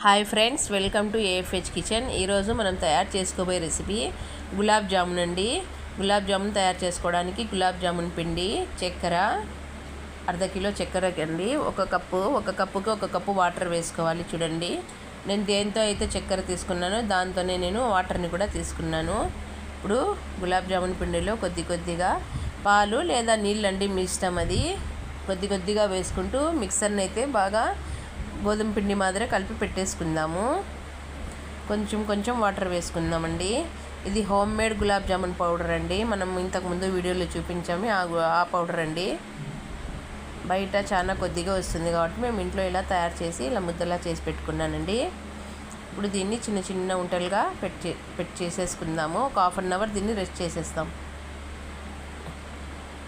Hi friends, welcome to AFH kitchen. ఈరోజు మనం తయారు చేసుకోబోయే రెసిపీ గులాబ్ జామున్ అండి. గులాబ్ జామున్ తయారు చేసుకోవడానికి గులాబ్ జామున్ పిండి, చక్కెర, అర్ధ కిలో చక్కెర అండి. ఒక కప్పుకి ఒక కప్పు వాటర్ వేసుకోవాలి. చూడండి, నేను దేంతో అయితే చక్కెర తీసుకున్నానో దాంతోనే నేను వాటర్ని కూడా తీసుకున్నాను. ఇప్పుడు గులాబ్ జామున్ పిండిలో కొద్దిగా పాలు లేదా నీళ్ళండి, మీ ఇష్టం. అది కొద్దిగా వేసుకుంటూ మిక్సర్ని అయితే బాగా గోధుమ పిండి మాదిరి కలిపి పెట్టేసుకుందాము. కొంచెం వాటర్ వేసుకుందామండి. ఇది home made gulab jamun powder అండి. మనం ఇంతకుముందు వీడియోలో చూపించాము ఆ పౌడర్ అండి. బయట చాలా కొద్దిగా వస్తుంది కాబట్టి మేము ఇంట్లో ఇలా తయారు చేసి ఇలా ముద్దలా చేసి పెట్టుకున్నానండి. ఇప్పుడు దీన్ని చిన్న ఉంటలుగా చేసేసుకుందాము. ఒక హాఫ్ అన్ అవర్ దీన్ని రెస్ట్ చేసేస్తాం.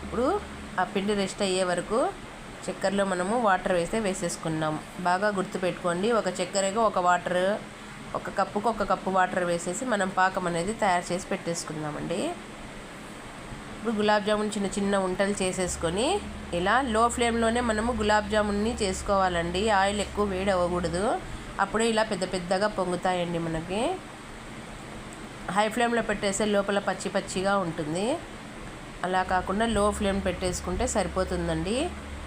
ఇప్పుడు ఆ పిండి రెస్ట్ అయ్యే వరకు చక్కెరలో మనము వాటర్ వేసేసుకున్నాం. బాగా గుర్తుపెట్టుకోండి, ఒక చక్కెరగా ఒక కప్పుకు ఒక కప్పు వాటర్ వేసేసి మనం పాకం అనేది తయారు చేసి పెట్టేసుకుందామండి. ఇప్పుడు గులాబ్ జామున్ చిన్న ఉంటలు చేసేసుకొని ఇలా లో ఫ్లేమ్లోనే మనము గులాబ్ జామున్ని చేసుకోవాలండి. ఆయిల్ ఎక్కువ వేడి అవ్వకూడదు, అప్పుడే ఇలా పెద్దగా పొంగుతాయండి. మనకి హై ఫ్లేమ్లో పెట్టేస్తే లోపల పచ్చిగా ఉంటుంది. అలా కాకుండా లో ఫ్లేమ్ పెట్టేసుకుంటే సరిపోతుందండి.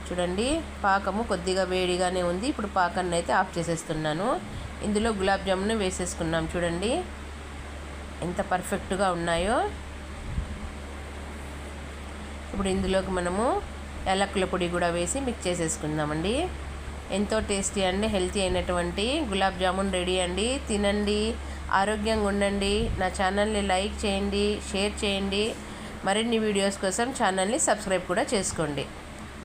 చూడండి, పాకము కొద్దిగా వేడిగానే ఉంది. ఇప్పుడు పాకాన్ని అయితే ఆఫ్ చేసేస్తున్నాను. ఇందులో గులాబ్ జామున్ వేసేసుకున్నాం. చూడండి ఎంత పర్ఫెక్ట్గా ఉన్నాయో. ఇప్పుడు ఇందులోకి మనము యాలకుల పొడి కూడా వేసి మిక్స్ చేసేసుకుందామండి. ఎంతో టేస్టీ అండి, హెల్తీ అయినటువంటి గులాబ్ జామున్ రెడీ అండి. తినండి, ఆరోగ్యంగా ఉండండి. నా ఛానల్ని లైక్ చేయండి, షేర్ చేయండి. మరిన్ని వీడియోస్ కోసం ఛానల్ని సబ్స్క్రైబ్ కూడా చేసుకోండి.